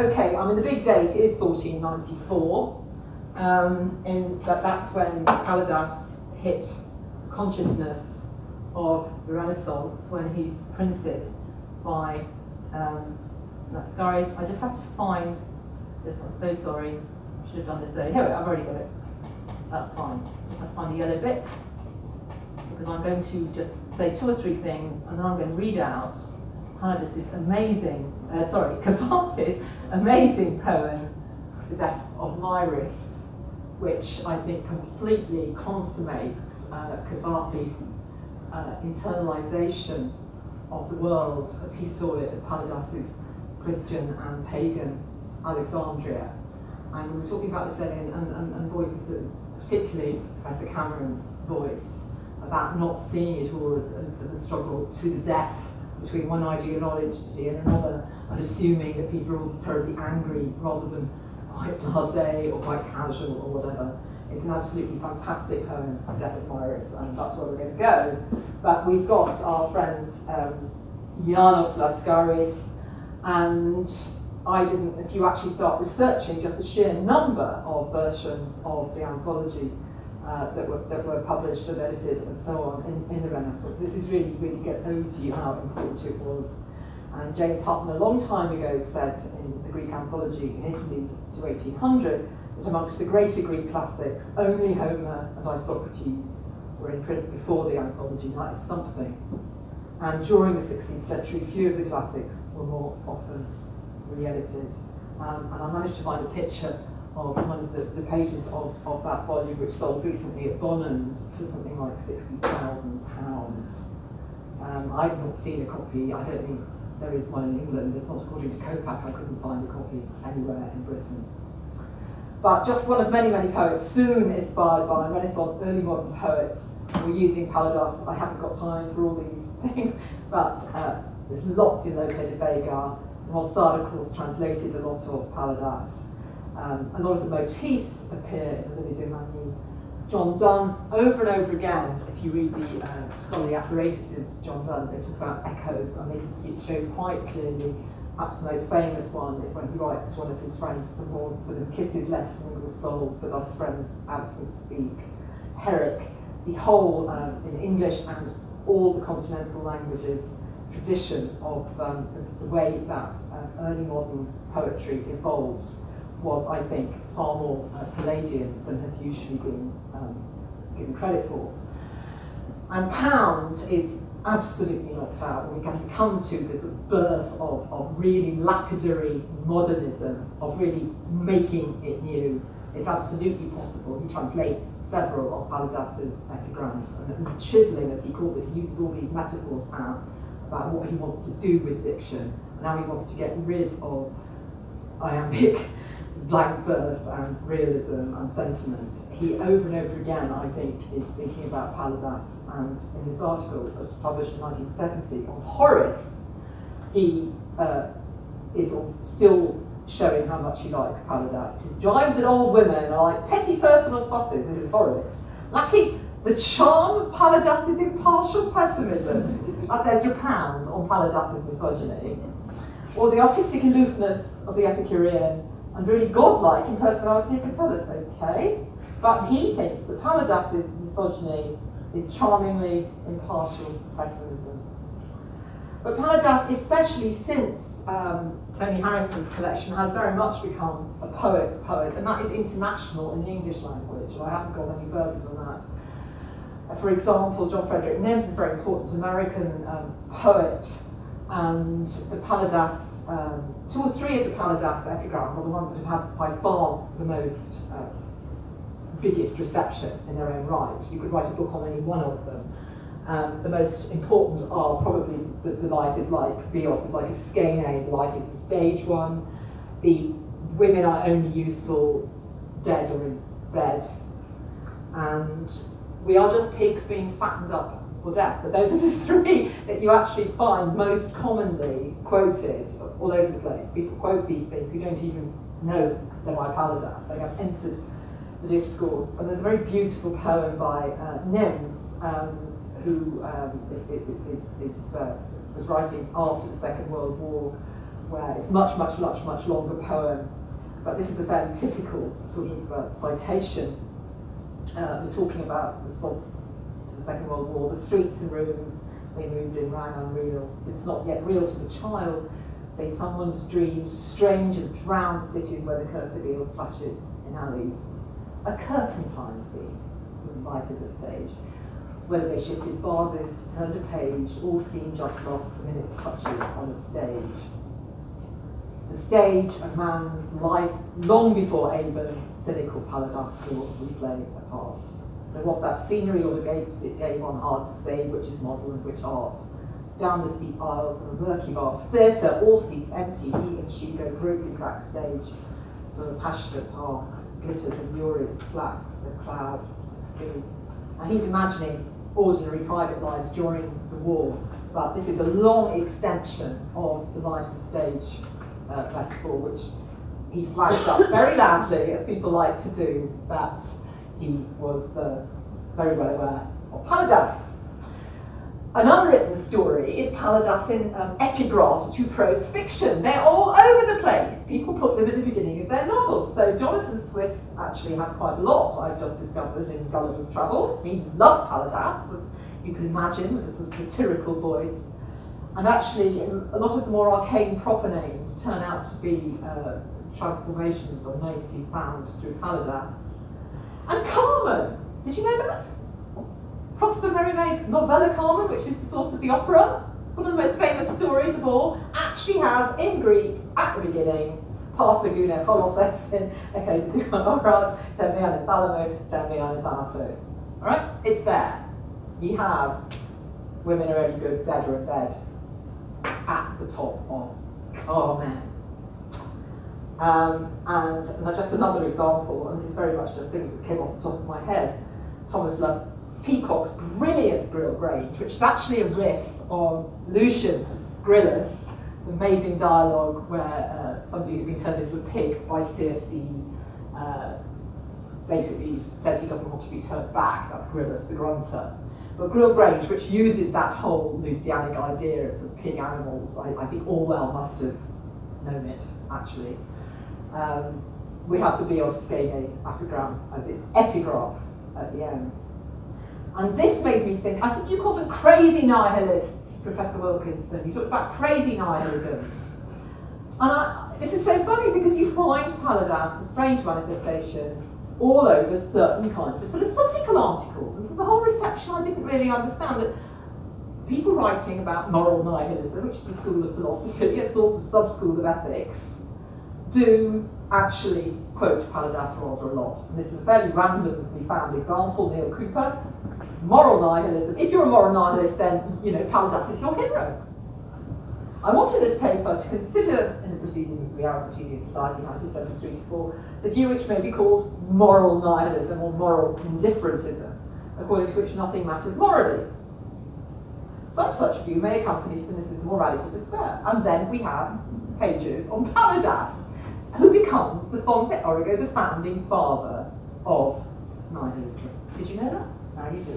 Okay, I mean the big date is 1494. That's when Palladas hit consciousness of the Renaissance, when he's printed by Lascaris. I just have to find this. I'm so sorry. I should have done this earlier. Here, I've already got it. That's fine. I have to find the yellow bit, because I'm going to just say 2 or 3 things, and then I'm going to read out Palladas's amazing, Kavafi's amazing poem, The Death of Myris, which I think completely consummates Kavafi's internalization of the world as he saw it at Palladas's Christian and pagan Alexandria. And we were talking about this earlier, and voices that, particularly Professor Cameron's voice, about not seeing it all as a struggle to the death between one ideology and another, and assuming that people are all terribly angry rather than quite blasé or quite casual or whatever. It's an absolutely fantastic poem, Death of Myris, and that's where we're going to go. But we've got our friend Janos Lascaris, and I didn't, if you actually start researching just the sheer number of versions of the anthology that were published and edited and so on in the Renaissance, this is really gets over to you how important it was. And James Hutton a long time ago said in the Greek anthology in Italy to 1800 that amongst the greater Greek classics, only Homer and Isocrates were in print before the anthology. That is something. And during the 16th century, few of the classics were more often re-edited. And I managed to find a picture of one of the pages of that volume, which sold recently at Bonhams for something like £60,000. I've not seen a copy. I don't think there is one in England. It's not according to Copac. I couldn't find a copy anywhere in Britain. But just one of many, many poets, soon inspired by Renaissance early modern poets, were using Palladas. I haven't got time for all these things, but there's lots in Lope de Vega. Ronsard, of course, translated a lot of Palladas. A lot of the motifs appear in the Livy de Manu. John Donne, over and over again, if you read the scholarly apparatuses, John Donne, they talk about echoes, and they can see it shown quite clearly. Perhaps the most famous one is when he writes to one of his friends for them kisses less single souls, but us friends absent speak. Herrick, the whole, in English and all the continental languages, tradition of the way that early modern poetry evolved was, I think, far more Palladian than has usually been given credit for. And Pound is absolutely knocked out. We can come to this birth of really lapidary modernism, of really making it new. It's absolutely possible. He translates several of Palladas's epigrams, and chiselling, as he called it, he uses all these metaphors about what he wants to do with diction, and how he wants to get rid of iambic blank verse and realism and sentiment. He over and over again, I think, is thinking about Palladas, and in his article that was published in 1970 on Horace, he is still showing how much he likes Palladas. His jibes at old women are like petty personal fusses, this is Horace. Lacking the charm of Palladas's impartial pessimism, that's Ezra Pound on Palladas's misogyny, or the artistic aloofness of the Epicurean, and really godlike impersonality of Catullus, okay? But he thinks that Palladas's misogyny is charmingly impartial pessimism. But Palladas, especially since Tony Harrison's collection, has very much become a poet's poet, and that is international in the English language. I haven't gone any further than that. For example, John Frederick Nims is a very important American poet, and the Palladas, 2 or 3 of the Palladas epigrams are the ones that have had by far the most biggest reception in their own right. You could write a book on any one of them. The most important are probably the Life is Like, Bios is like a Skene, Life is the stage one, the Women are only useful, dead or in bed, and We are just pigs being fattened up for death. But those are the 3 that you actually find most commonly quoted all over the place. People quote these things who don't even know they're by Palladas. They have entered the discourse. And there's a very beautiful poem by Nims, who was writing after the Second World War, where it's much longer poem, but this is a fairly typical sort of citation. We're talking about response to the Second World War. The streets and rooms they moved in rang unreal, since it's not yet real to the child. Say someone's dreams, strangers drowned cities where the cursed eel flashes in alleys. A curtain time scene, with life as a stage. Whether they shifted vases, turned a page, all seemed just lost for minute touches on the stage. The stage, a man's life, long before Avon, cynical Palladas saw replay a part. Though what that scenery or the gapes it gave on hard to say which is model and which art. Down the steep aisles of a murky vast theatre, all seats empty, he and she go groping backstage for the passionate past, glitters of lurid flats, the cloud, the sea. And he's imagining ordinary private lives during the war, but this is a long extension of the lives of stage metaphor, which he flags up very loudly, as people like to do, that he was very well aware of Palladas. An unwritten story is Palladas in epigraphs to prose fiction. They're all over the place. People put them at the beginning of their novels. So Jonathan Swift actually has quite a lot, I've just discovered, in Gulliver's Travels. He loved Palladas, as you can imagine, with a sort of satirical voice. And actually, a lot of the more arcane proper names turn out to be transformations or names he's found through Palladas. And Carmen, did you know that? Prosper Mérimée novella Carmen, which is the source of the opera, it's one of the most famous stories of all, actually has in Greek, at the beginning, Parsagune, Holos Estin, okay, to do operas, Termiane Thalamo, Termiane Thanato. Alright? It's there. He has Women Are Only Good, Dead Are in Bed at the top of Carmen. And just another example, and this is very much just things that came off the top of my head. Thomas loved Peacock's brilliant Grill Grange, which is actually a riff on Lucian's Grillus, the amazing dialogue where somebody who'd been turned into a pig by Circe basically says he doesn't want to be turned back. That's Grillus the grunter. But Grill Grange, which uses that whole Lucianic idea of sort of pig animals, I think Orwell must have known it, actually. We have the Bios Skene epigram as its epigraph at the end. And this made me think, I think you called them crazy nihilists, Professor Wilkinson. You talked about crazy nihilism. And this is so funny because you find Palladas, a strange manifestation, all over certain kinds of philosophical articles. And there's a whole reception I didn't really understand, that people writing about moral nihilism, which is a school of philosophy, a sort of sub-school of ethics, do actually quote Palladas rather a lot. And this is a fairly randomly found example, Neil Cooper. Moral nihilism. If you're a moral nihilist, then, you know, Palladas is your hero. I wanted this paper to consider in the proceedings of the Aristotelian Society 1973-4 the view which may be called moral nihilism or moral indifferentism, according to which nothing matters morally. Some such view may accompany cynicism or radical despair. And then we have pages on Palladas, who becomes the Fonte Origo, the founding father of nihilism. Did you know that? Now you do.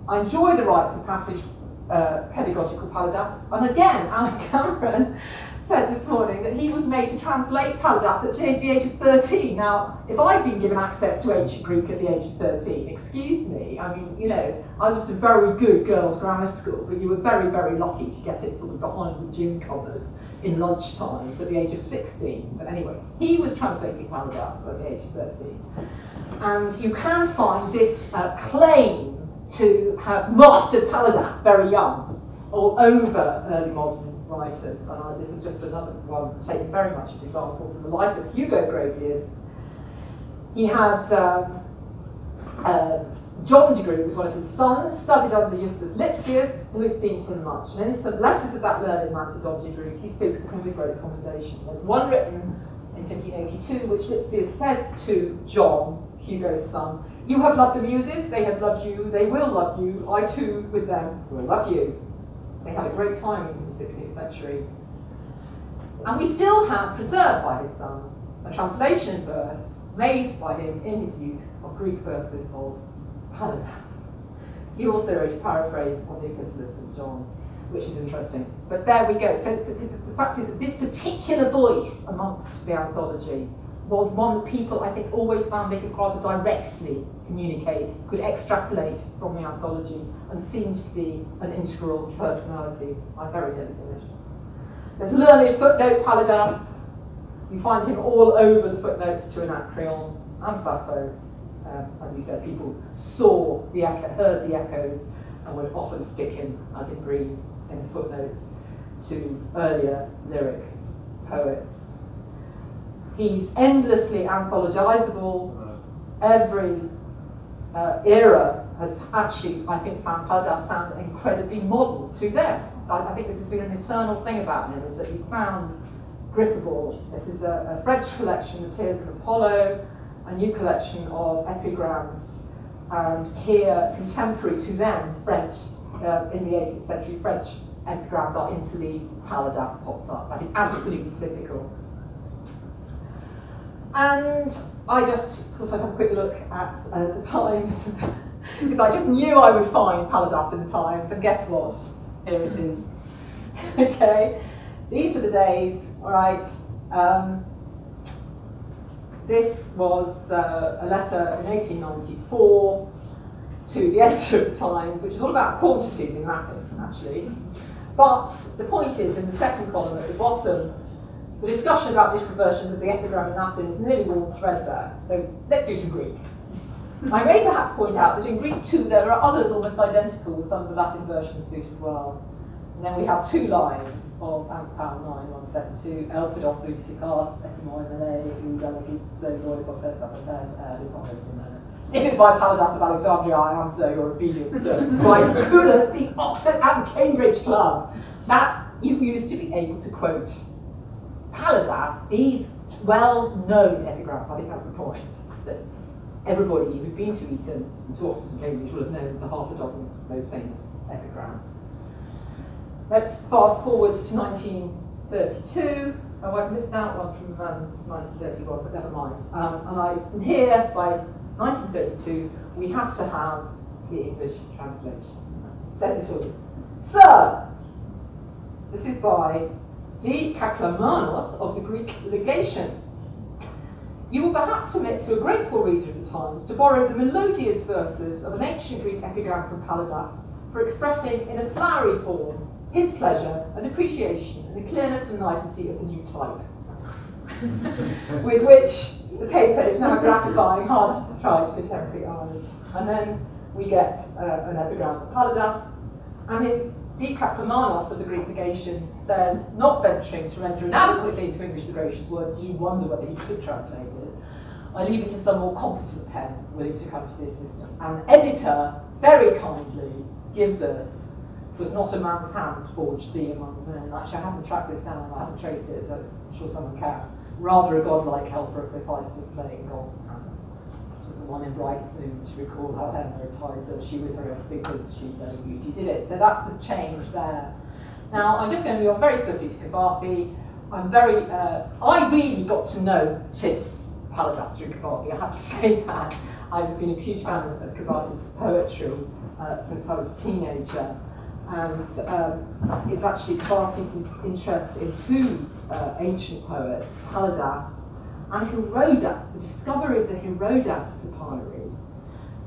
I enjoy the rites of passage pedagogical Palladas, and again, Alan Cameron said this morning that he was made to translate Palladas at the age of 13. Now, if I'd been given access to ancient Greek at the age of 13, excuse me, I mean, you know, I was a very good girls' grammar school, but you were very, very lucky to get it sort of behind the gym cupboard in lunch times at the age of 16. But anyway, he was translating Palladas at the age of 13. And you can find this claim to have mastered Palladas very young, all over early modern writers. And this is just another one taken very much an example from the life of Hugo Grotius. He had John de Groot was one of his sons, studied under Justus Lipsius, who esteemed him much. And in some letters of that learned man to John de Groot, he speaks of him with great commendation. There's one written in 1582, which Lipsius says to John, Hugo's son, "You have loved the Muses, they have loved you, they will love you, I too with them will love you." They had a great time in the 16th century. And we still have preserved by his son a translation verse made by him in his youth of Greek verses of Palladas. He also wrote a paraphrase on the Epistle of St. John. which is interesting. But there we go. So the fact is that this particular voice amongst the anthology was one that people, I think, always found they could rather directly communicate, could extrapolate from the anthology, and seemed to be an integral personality. I'm very nearly finished. There's a learned footnote, Palladas. You find him all over the footnotes to Anacreon and Sappho. As you said, people saw the echo, heard the echoes, and would often stick him, as in green, in the footnotes to earlier lyric poets. He's endlessly anthologizable. Every era has actually, I think, found Palladas sound incredibly modern to them. I think this has been an eternal thing about him, is that he sounds grippable. This is a French collection, The Tears of Apollo, a new collection of epigrams, and here, contemporary to them, French, in the 18th century, French epigrams are interleaved, Palladas pops up. That is absolutely typical. And I just thought I'd have a quick look at the Times, because I just knew I would find Palladas in the Times, and guess what? Here it is. Okay, these are the days, all right. This was a letter in 1894 to the editor of the Times, which is all about quantities in Latin, actually. But the point is, in the second column at the bottom, the discussion about different versions of the epigram in Latin is nearly worn threadbare. So let's do some Greek. I may perhaps point out that in Greek too there are others almost identical, some of the Latin versions suit as well. And then we have two lines of Ampal 9172, Elpidos Utikas, Etymoi This is by Palladas of Alexandria, I am, sir, your obedient servant. By Kulas, the Oxford and Cambridge Club. That you used to be able to quote Palladas, these well-known epigrams. I think that's the point, that everybody who'd been to Eton and to Oxford and Cambridge will have known the half a dozen most famous epigrams. Let's fast forward to 1932. Oh, I've missed out one from 1931, but never mind. And here, by 1932, we have to have the English translation. It says it all. Sir, this is by D. Kaklamanos of the Greek legation. You will perhaps permit to a grateful reader of the Times to borrow the melodious verses of an ancient Greek epigram from Palladas for expressing in a flowery form his pleasure and appreciation and the clearness and nicety of the new type, with which the paper is now gratifying hard-tried contemporary eyes. And then we get an epigram of Palladas, and in D. Kaplamanos of the Greek legation says, not venturing to render inadequately into English the gracious words, you wonder whether he could translate it. I leave it to some more competent pen willing to come to the assistance. And the editor very kindly gives us, it was not a man's hand forged thee among men. Actually, I haven't tracked this down, I haven't traced it, but I'm sure someone can. Rather a godlike helper of Hephaestus playing God. It was the one in bright noon to recall how Hemeratizer, she with her own figures, she very beauty did it. So that's the change there. Now, I'm just going to move on very swiftly to Cavafi. I really got to notice Palladas through Cavafi, I have to say that. I've been a huge fan of Cavafi's poetry since I was a teenager. And it's actually Cavafi's interest in two ancient poets, Palladas and Herodas. The discovery of the Herodas papyri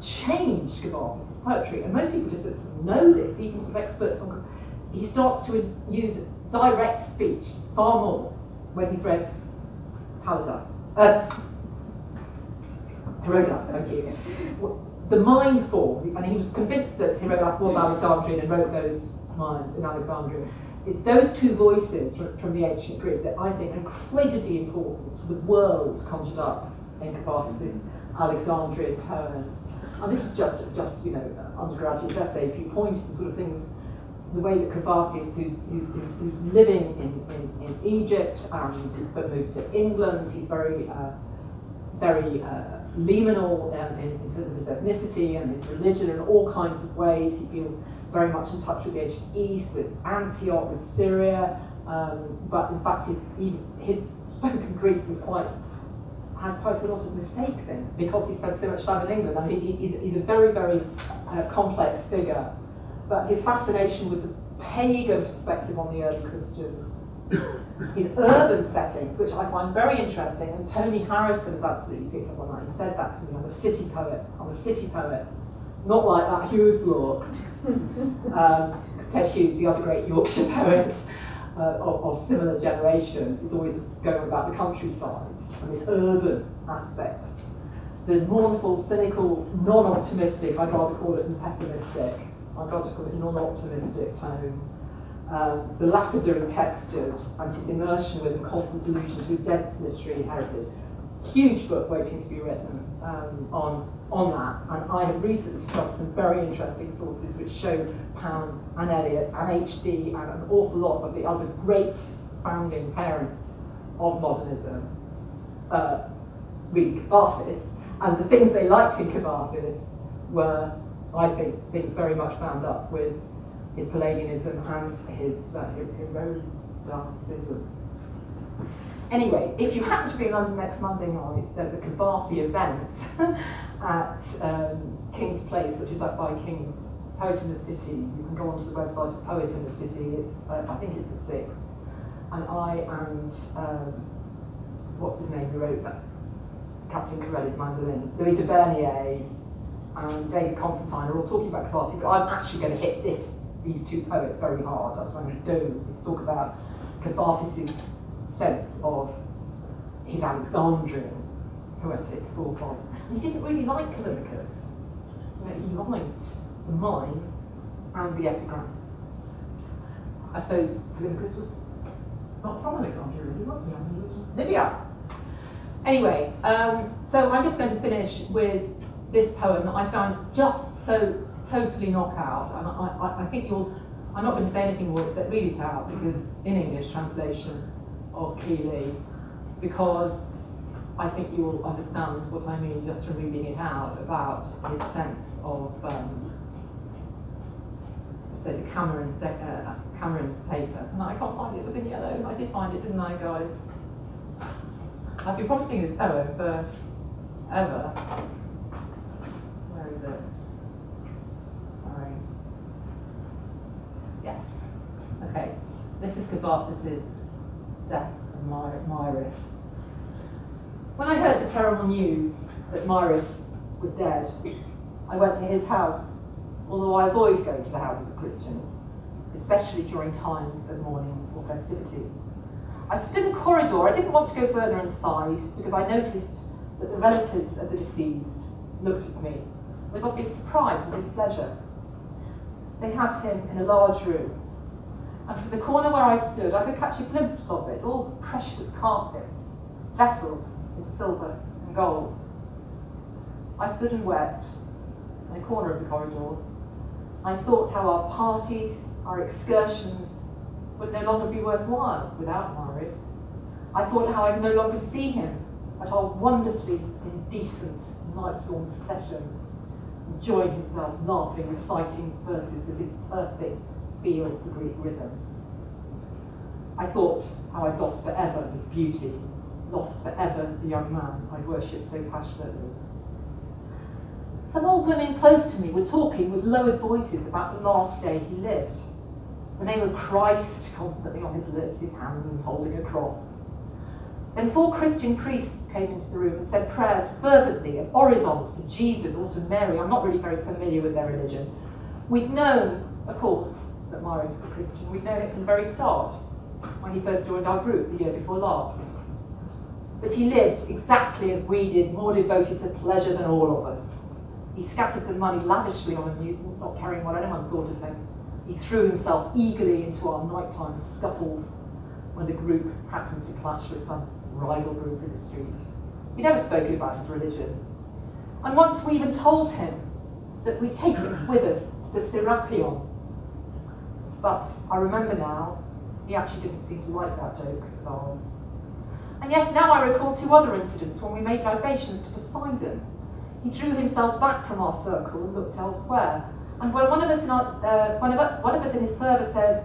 changed Cavafi's poetry, and most people just sort of know this, even sort of experts on. He starts to use direct speech far more when he's read Palladas. Herodas, thank you. The mime form, and he was convinced that Herodas was Alexandrian and wrote those mimes in Alexandria. It's those two voices from the ancient Greek that I think are incredibly important to the world conjured up in Cavafi's Alexandrian poems. And this is just undergraduate essay, a few points and sort of things, the way that Cavafi, who's living in Egypt but moves to England, he's very liminal in terms of his ethnicity and his religion in all kinds of ways. He feels very much in touch with the ancient East, with Antioch, with Syria, but in fact his spoken Greek had quite a lot of mistakes in because he spent so much time in England. I mean, he's a very, very complex figure. but his fascination with the pagan perspective on the early Christians, his urban settings, which I find very interesting, and Tony Harrison has absolutely picked up on that. He said that to me, I'm a city poet, not like that Hughes bloke, because Ted Hughes, the other great Yorkshire poet of similar generation, is always going about the countryside, and this urban aspect. The mournful, cynical, non-optimistic, I'd rather call it than pessimistic, I'd rather just call it non-optimistic tone. The lapidary textures and his immersion with and constant allusion to a dense literary heritage. Huge book waiting to be written on that, and I have recently discovered some very interesting sources which show Pound and Eliot and H.D. and an awful lot of the other great founding parents of modernism, really Cabarthus, and the things they liked in Cabarthus were, I think, things very much bound up with his Palladianism and his Herodotusism. Anyway, if you happen to be in London next Monday night, there's a Cabarthi event at King's Place, which is up by King's Poet in the City. You can go onto the website of Poet in the City. It's I think it's at 6. And I and what's his name who wrote that? Captain Corelli's Mandolin, Louis de Bernier and David Constantine are all talking about Cabarthi, but I'm actually going to hit these two poets very hard. That's what I'm going to do. Talk about Cabarthus's sense of his Alexandrian poetic forefathers. He didn't really like Callimachus. He liked the mime and the epigram. I suppose Callimachus was not from Alexandria, really, was he? I mean, he was from Libya. Anyway, so I'm just going to finish with this poem that I found just so totally knockout, and I think I'm not going to say anything more except read it out, because in English translation of Keeley, because I think you will understand what I mean just from reading it out about his sense of, say, the Cameron's paper. And I can't find it. It was in yellow. I did find it, didn't I, guys? I've been promising this poem for ever. Where is it? Sorry. Yes. Okay. This is Cabarthus's Death of Myris. When I heard the terrible news that Myris was dead, I went to his house, although I avoid going to the houses of Christians, especially during times of mourning or festivity. I stood in the corridor. I didn't want to go further inside because I noticed that the relatives of the deceased looked at me with obvious surprise and displeasure. They had him in a large room, and from the corner where I stood I could catch a glimpse of it, all precious carpets, vessels in silver and gold. I stood and wept in a corner of the corridor. I thought how our parties, our excursions, would no longer be worthwhile without Myris. I thought how I'd no longer see him at our wonderfully indecent night-long sessions, enjoying himself, laughing, reciting verses with his perfect feel of the Greek rhythm. I thought how I'd lost forever his beauty, lost forever the young man I'd worshipped so passionately. Some old women close to me were talking with lowered voices about the last day he lived. The name of Christ constantly on his lips, his hands holding a cross. Then 4 Christian priests came into the room and said prayers fervently and orisons to Jesus or to Mary. I'm not really very familiar with their religion. We'd known, of course, that Myris was a Christian. We'd known it from the very start, when he first joined our group the year before last. But he lived exactly as we did, more devoted to pleasure than all of us. He scattered the money lavishly on amusements, not caring what anyone thought of him. He threw himself eagerly into our nighttime scuffles when the group happened to clash with some rival group in the street. He never spoke about his religion. And once we even told him that we'd take him with us to the Serapeon. But I remember now, he actually didn't seem to like that joke of ours. And yes, now I recall 2 other incidents when we made libations to Poseidon. He drew himself back from our circle and looked elsewhere. And when one of us in his fervour said,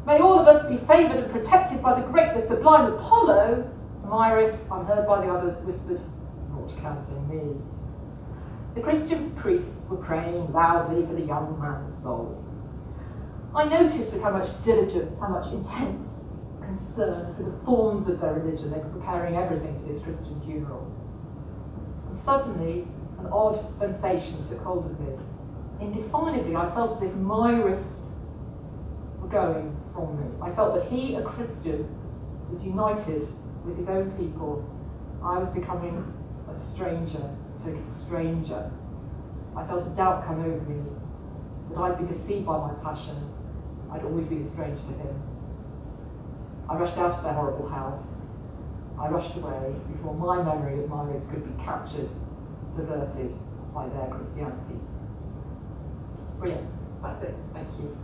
"May all of us be favoured and protected by the great, the sublime Apollo," Myris, unheard by the others, whispered, "Not counting me." The Christian priests were praying loudly for the young man's soul. I noticed with how much diligence, how much intense concern for the forms of their religion, they were preparing everything for this Christian funeral. And suddenly, an odd sensation took hold of me. Indefinably, I felt as if my risks were going from me. I felt that he, a Christian, was united with his own people. I was becoming a stranger to a stranger. I felt a doubt come over me that I'd be deceived by my passion. I'd always be a stranger to him. I rushed out of their horrible house. I rushed away before my memory of Myra's could be captured, perverted by their Christianity. Brilliant. That's it. Thank you.